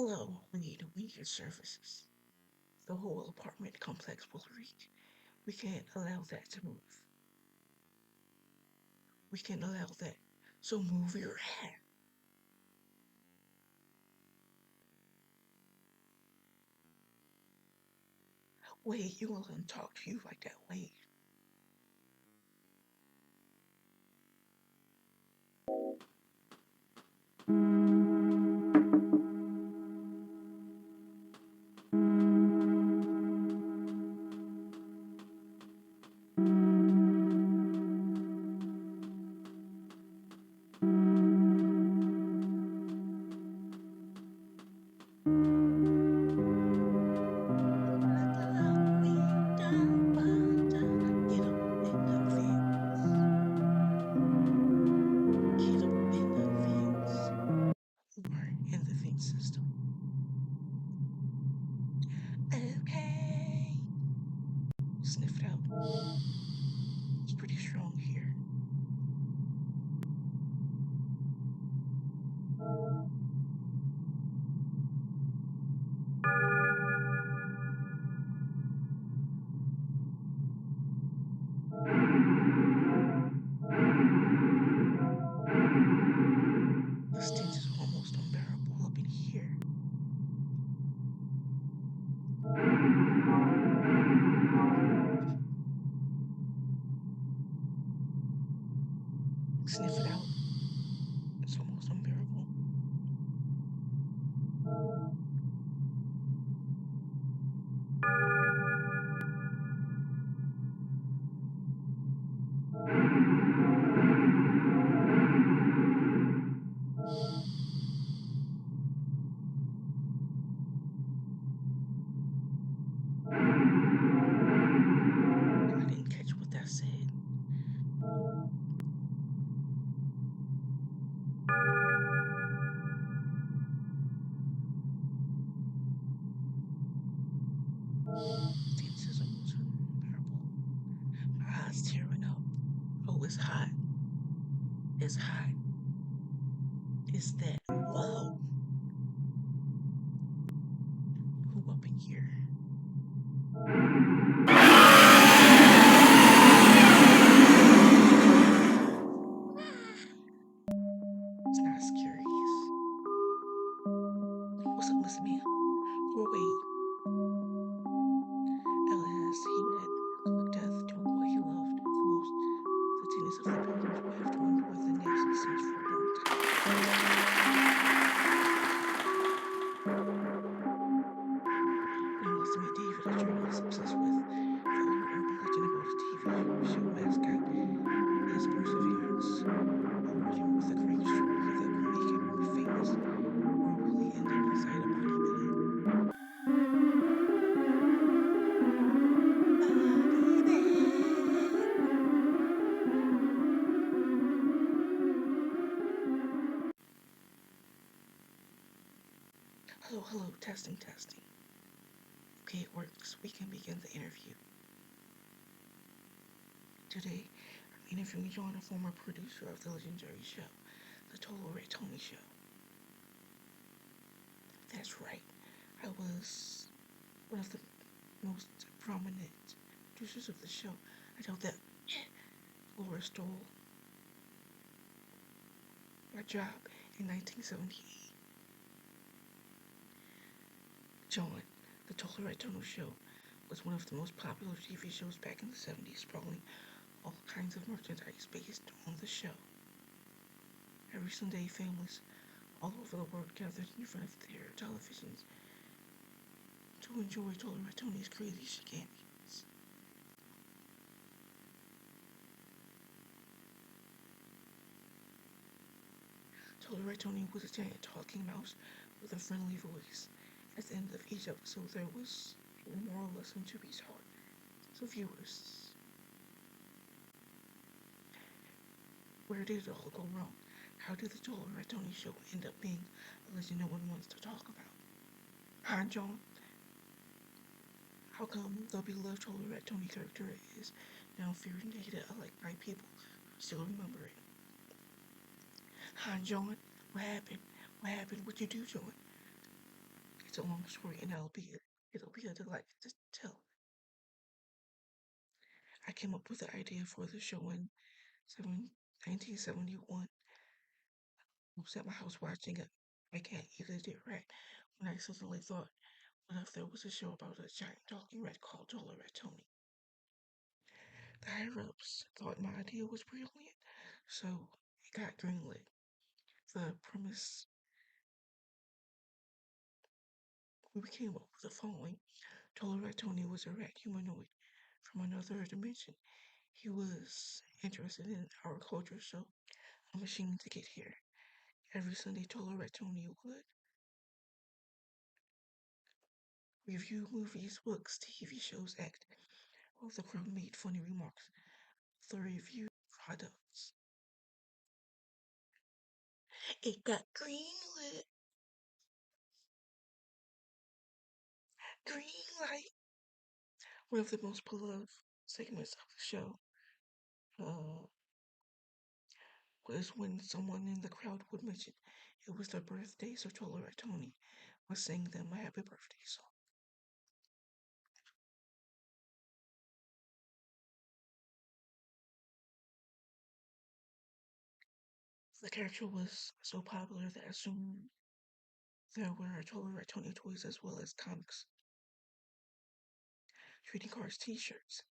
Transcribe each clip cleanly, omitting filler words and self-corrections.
Hello, we need your services. The whole apartment complex will reach. We can't allow that to move. We can't allow that. So move your hat. Wait, you won't let him talk to you like that. Wait. Get up in the fence. Get up in the fence. You are in the fence system. Okay. Sniff it out. It's pretty strong here. The stench is almost unbearable up in here. Sniff it out. It's almost unbearable. I didn't catch what that said. Stench is almost unbearable. My eyes tearing up. Oh, it's hot. It's hot. It's that. Whoa. Who up in here? It's not scary. What's up, Miss Mia? Oh, wait. Alas, he had quick death to a boy he loved the most. The tenants of the buildings will have to endure the nasty stench for a long time. We must meet David, a journalist obsessed with the old urban legend about a TV show mascot. His perseverance lured him with a great story that could make him famous, or will he end up inside a body bag? Body bag. Hello, hello, testing, testing. Okay, it works. We can begin the interview. Today, I'm interviewing John, a former producer of the legendary show, The Total Red Tony Show. That's right. I was one of the most prominent producers of the show. I doubt that Laura stole my job in 1978. John, The Total Red Tony Show was one of the most popular TV shows back in the 70s, sprawling all kinds of merchandise based on the show. Every Sunday, families all over the world gathered in front of their televisions to enjoy Total Red Tony's crazy shenanigans. Total Red Tony was a giant talking mouse with a friendly voice. At the end of each episode, there was a moral lesson to be taught. So viewers, where did it all go wrong? How did the Total Red Tony show end up being a legend no one wants to talk about? Hi, John. How come the beloved Total Red Tony character is now feared and hated alike by people who still remember it? Hi, John. What happened? What happened? What'd you do, John? a long story, and it'll be a delight to tell. I came up with the idea for the show in 1971. I was at my house watching it. My cat either did right when I suddenly thought, what if there was a show about a giant talking rat called Tola Rat Tony? The higher ups thought my idea was brilliant, so it got greenlit. The premise we came up with the following. Tola Rat Tony was a rat humanoid from another dimension. He was interested in our culture, so a machine to get here. Every Sunday, Tola Rat Tony would review movies, books, TV shows, act while the crowd made funny remarks. The review products. It got greenlit. Green light. One of the most beloved segments of the show uh, was when someone in the crowd would mention it was their birthday, so Tola Rat Tony was singing them a happy birthday song. The character was so popular that soon there were Tola Rat Tony toys as well as comics, trading cards, t-shirts.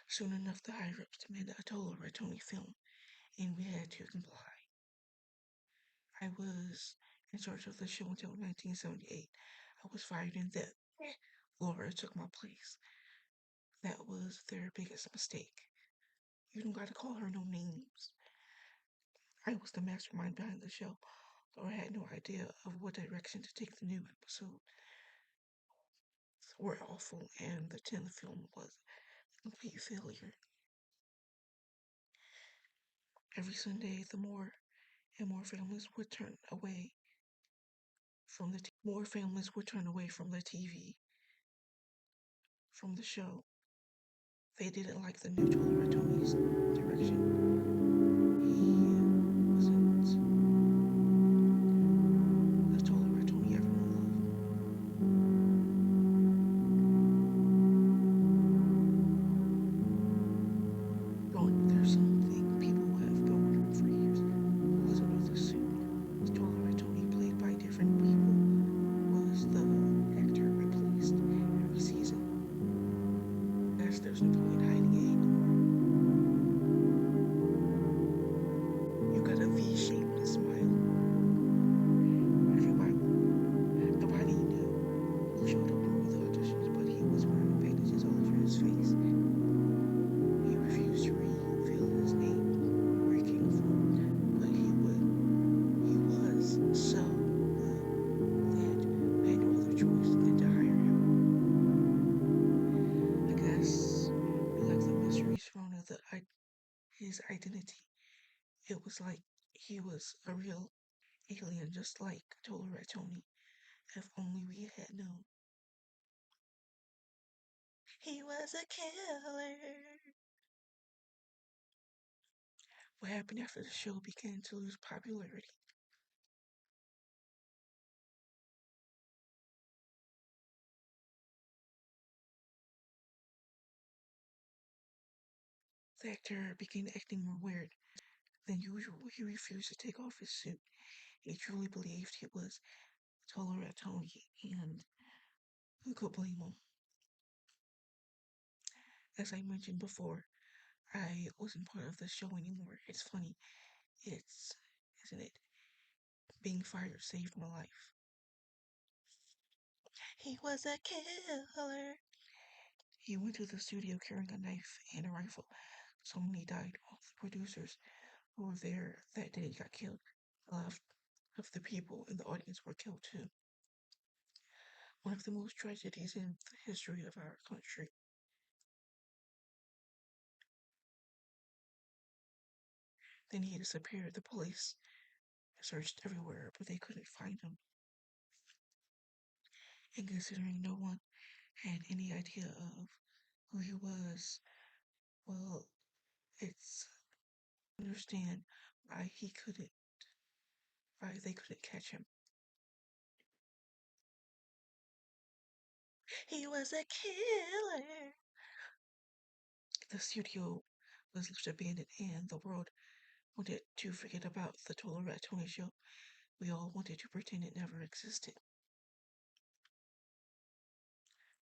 Soon enough, the higher-ups demanded a Tola Rat Tony film, and we had to comply. I was in charge of the show until 1978. I was fired and then Laura took my place. That was their biggest mistake. You don't gotta call her no names. I was the mastermind behind the show. Laura had no idea of what direction to take the new episode. Were awful, and the 10th film was a complete failure. Every Sunday, the more and more families would turn away more families would turn away from the TV, from the show. They didn't like the new Tola Tony's direction. He wasn't the Tola Tony everyone loved. There's something people have been wondering for years. Who was under the suit? Was Tola Tony played by different people? Was the actor replaced every season? Guess there's no point hiding it anymore. You got a V-shaped smile. Everybody, nobody knew who showed up during the auditions, but he was wearing bandages all over his face. He refused to reveal his name or where he came from, but he was so good that we had no other choice than to hire him. I guess we like the mystery surrounding his identity. It was like he was a real alien, just like Tola Tony. If only we had known. He was a killer. What happened after the show began to lose popularity? The actor began acting more weird than usual. He refused to take off his suit. He truly believed he was Tola Tony, and who could blame him? As I mentioned before, I wasn't part of the show anymore. It's funny. It's, isn't it? Being fired saved my life. He was a killer. He went to the studio carrying a knife and a rifle. So many died. All the producers who were there that day got killed. A lot of the people in the audience were killed too. One of the most tragedies in the history of our country. Then he disappeared. The police searched everywhere, but they couldn't find him. And considering no one had any idea of who he was, well, it's understand why he couldn't why they couldn't catch him. He was a killer. The studio was left abandoned, and the world wanted to forget about the Total Rat Tony show. We all wanted to pretend it never existed.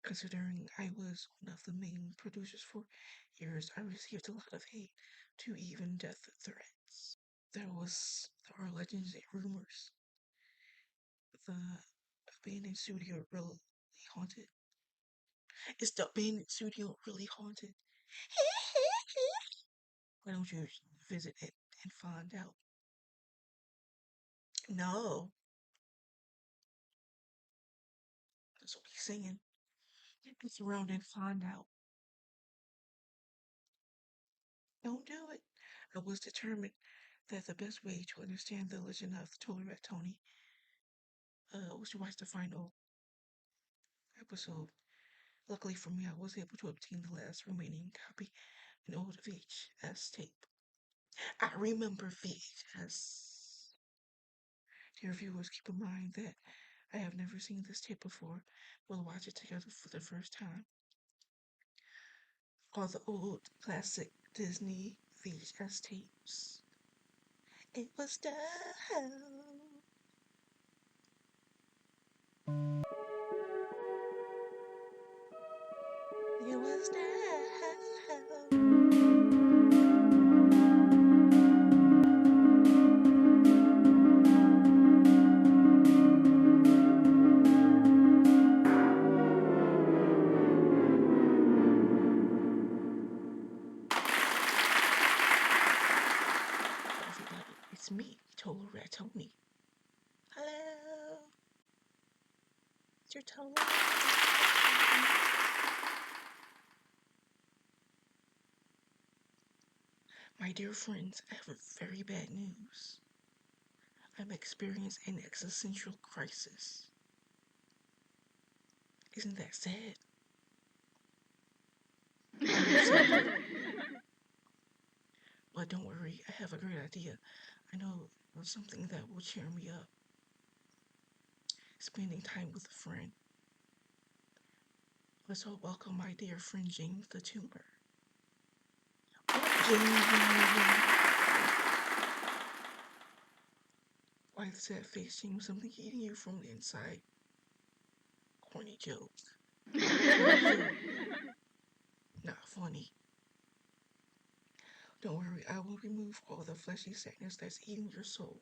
Considering I was one of the main producers for years, I received a lot of hate to even death threats. There were legends and rumors. The abandoned studio really haunted. Is the abandoned studio really haunted? Why don't you visit it and find out? No, that's what he's saying. It's around and find out. Don't do it. I was determined that the best way to understand the legend of the Total Rat Tony was to watch the final episode. Luckily for me, I was able to obtain the last remaining copy, an old VHS tape. I remember VHS. Dear viewers, keep in mind that I have never seen this tape before. We'll watch it together for the first time. All the old classic Disney VHS tapes. It was the It was the Everybody, it's me, Total Rat Tony. Hello, it's your Total Rat Tony. My dear friends, I have very bad news. I'm experiencing an existential crisis. Isn't that sad? I know something, but don't worry, I have a great idea. I know something that will cheer me up. Spending time with a friend. Let's all welcome my dear friend James the Tumor. James, why the sad face, James? Something eating you from the inside. Corny joke. Not funny. Don't worry, I will remove all the fleshy sadness that's eating your soul.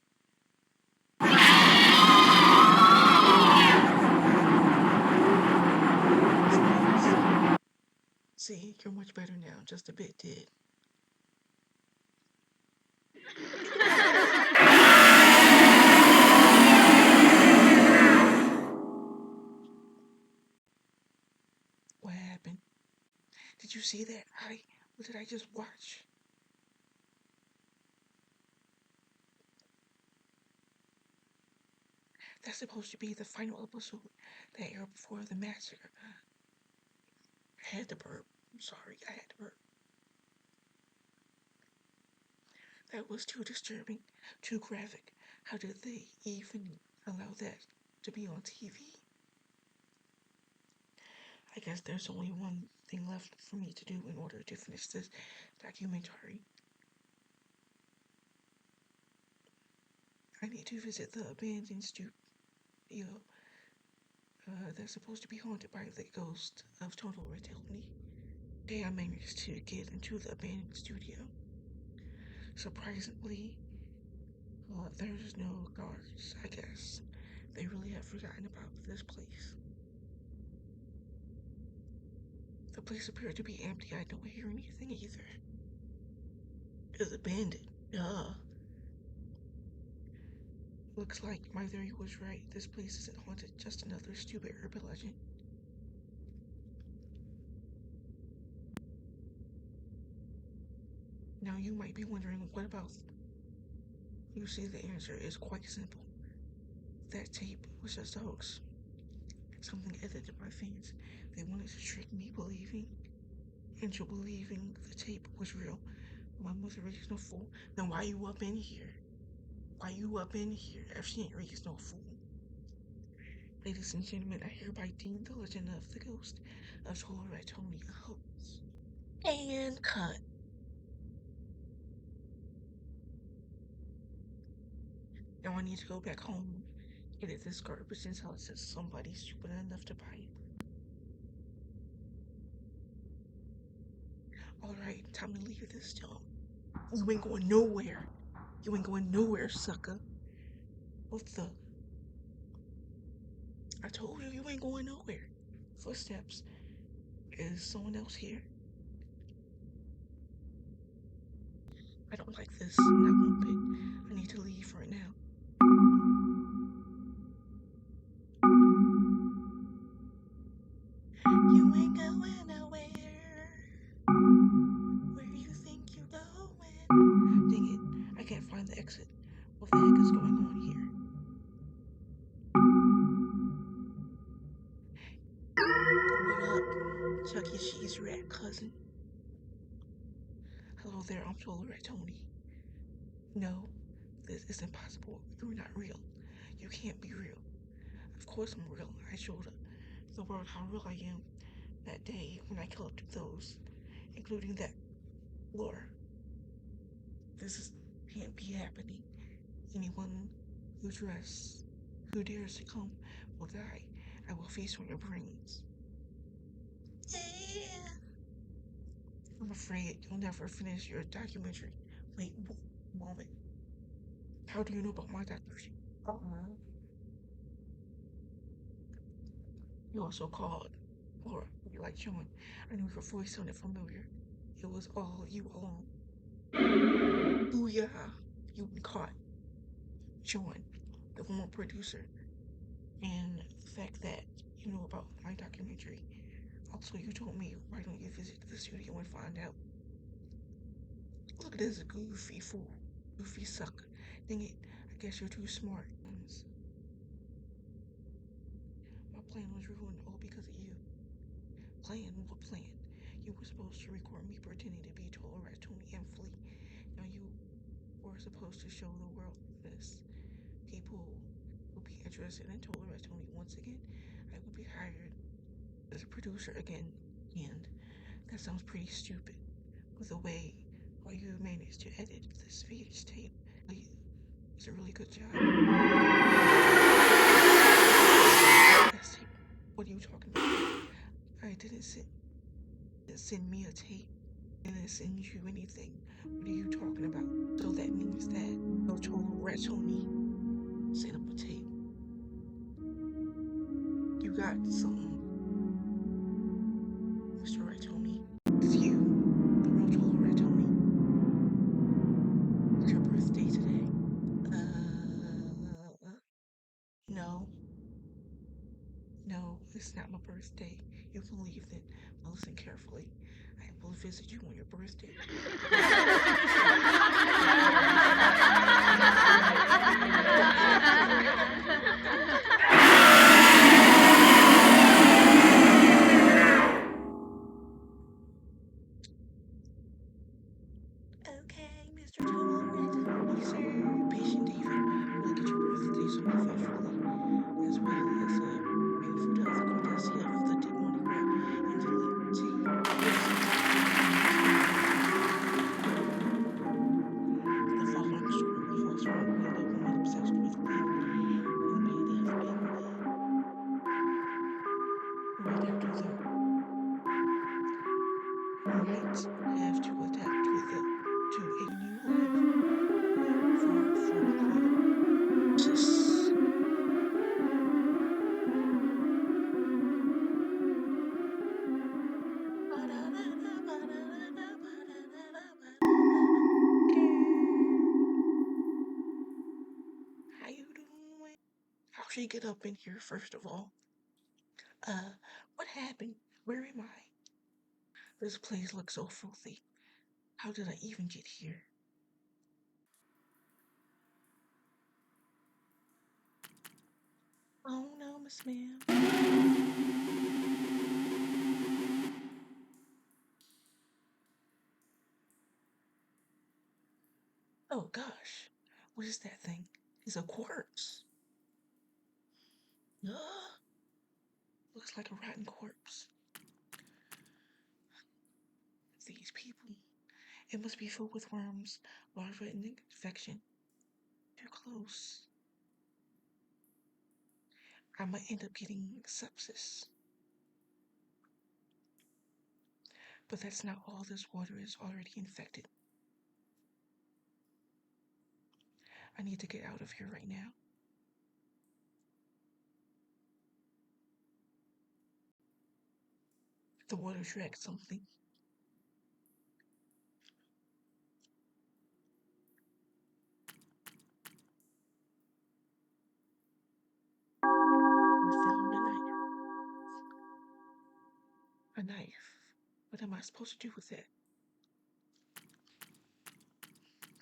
See, you're much better now. Just a bit did. What happened? Did you see that? What did I just watch? That's supposed to be the final episode that aired before the massacre. I had to burp. I'm sorry, I had to burp. That was too disturbing, too graphic. How did they even allow that to be on TV? I guess there's only one thing left for me to do in order to finish this documentary. I need to visit the abandoned studio that's supposed to be haunted by the ghost of Total Rat Tony. Today I managed to get into the abandoned studio. Surprisingly, there's no guards, I guess. They really have forgotten about this place. The place appeared to be empty. I don't hear anything either. It's abandoned. Duh. Looks like my theory was right. This place isn't haunted, just another stupid urban legend. Now you might be wondering, what about? You see, the answer is quite simple. That tape was just a hoax. Something edited by fans. They wanted to trick me into believing the tape was real. My most original fool. Then why you up in here? Why you up in here if she ain't raised no fool? Ladies and gentlemen, I hereby deem the legend of the ghost of Tony a hoax. And cut. Now I need to go back home, edit this garbage until it says somebody's stupid enough to buy it. Alright, time to leave this job. You ain't going nowhere. You ain't going nowhere, sucker. What the? I told you you ain't going nowhere. Footsteps. Is someone else here? I don't like this. Not one bit. I need to leave right now. You ain't going nowhere. Where you think you going? Dang it. I can't find the exit. What the heck is going on here? What up, Chuck E. Cheese rat cousin? Hello there, I'm Tony. No, this is impossible. You're not real. You can't be real. Of course I'm real. I showed the world how real I am that day when I killed those, including that Laura. Can't be happening. Anyone who dares to come will die. I will feast on your brains. Yeah. I'm afraid you'll never finish your documentary. Wait, moment. How do you know about my documentary? You also called, or you like John. I knew your voice sounded familiar. It was all you along. Booyah! You've been caught. John, the former producer, and the fact that you know about my documentary. Also, you told me, why don't you visit the studio and find out? Look at this goofy fool. Goofy sucker. Dang it, I guess you're too smart. My plan was ruined all because of you. Plan? What plan? You were supposed to record me pretending to be Tony and flee. Now you were supposed to show the world this. People will be interested in Tony once again. I will be hired as a producer again, and that sounds pretty stupid. With the way how you managed to edit this VH tape, it's a really good job. Yes, tape. What are you talking about? I didn't send me a tape. I didn't send you anything. What are you talking about? So that means that no Tony sent up a tape. You got something, Mr. Tony. It's you, the real Tony. It's your birthday today. No. No, it's not my birthday. You can leave then. But listen carefully. I will visit you on your birthday. Okay, Mr. Tony, sir. Patient David will get your birthday song eventually, as well as bring food of the Grotesquerescue of the demonic rat and tea. The following story revolves around a young woman obsessed with pain who might have been right after the who might have to adapt to a new life for a crisis. How you doing? How she get up in here first of all? What happened? Where am I? This place looks so filthy. How did I even get here? Oh no, Miss Ma'am. Oh gosh, what is that thing? is a corpse. Ugh. Looks like a rotten corpse. These people. It must be filled with worms, larvae, and infection. Too close. I might end up getting sepsis. But that's not all. This water is already infected. I need to get out of here right now. The water dragged something. I found a knife. A knife. What am I supposed to do with it?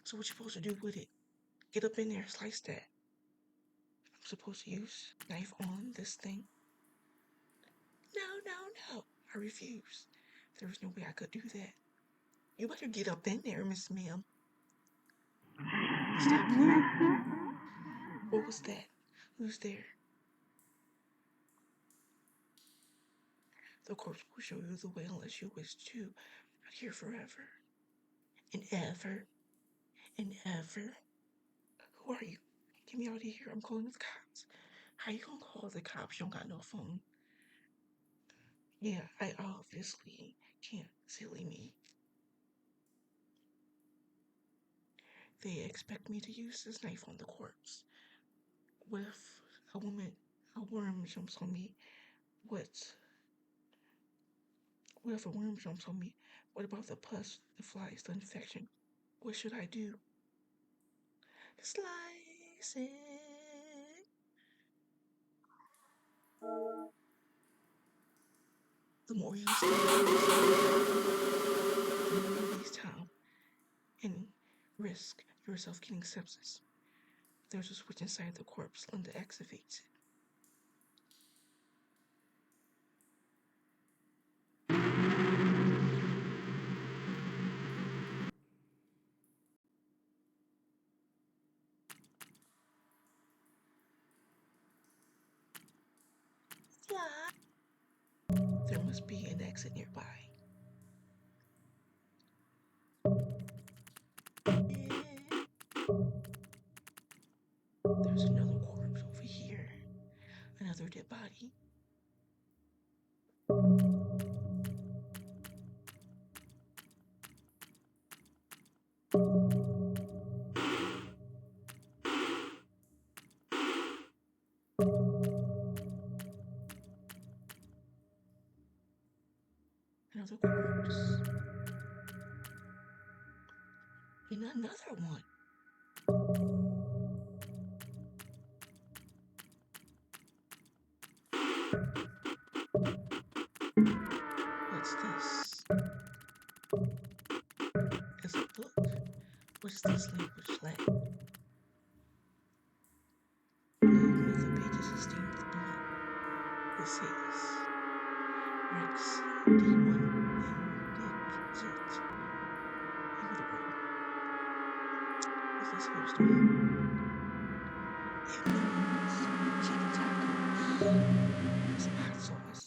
So what you supposed to do with it? Get up in there, slice that. I'm supposed to use knife on this thing? No. I refuse. There was no way I could do that. You better get up in there, Miss Ma'am. Stop playing. What was that? Who's there? The corpse will show you the way unless you wish to. Not here forever. And ever. And ever. Who are you? Get me out of here. I'm calling the cops. How you gonna call the cops? You don't got no phone. Yeah, I obviously can't. Silly me. They expect me to use this knife on the corpse. What if a worm jumps on me? What? What if a worm jumps on me? What about the pus, the flies, the infection? What should I do? Slice it. The more you stay in this the more you waste time and risk yourself getting sepsis. There's a switch inside the corpse. Linda activates it. Fly. There must be an exit nearby. There's another corpse over here. Another dead body. Another corpse. And another one. What's this? It's a book. What is this language like? One of the pages is stained with blood. It says Rex D1 Indicate Utero. What's this supposed to mean? It means chicken tacos with some hot sauce.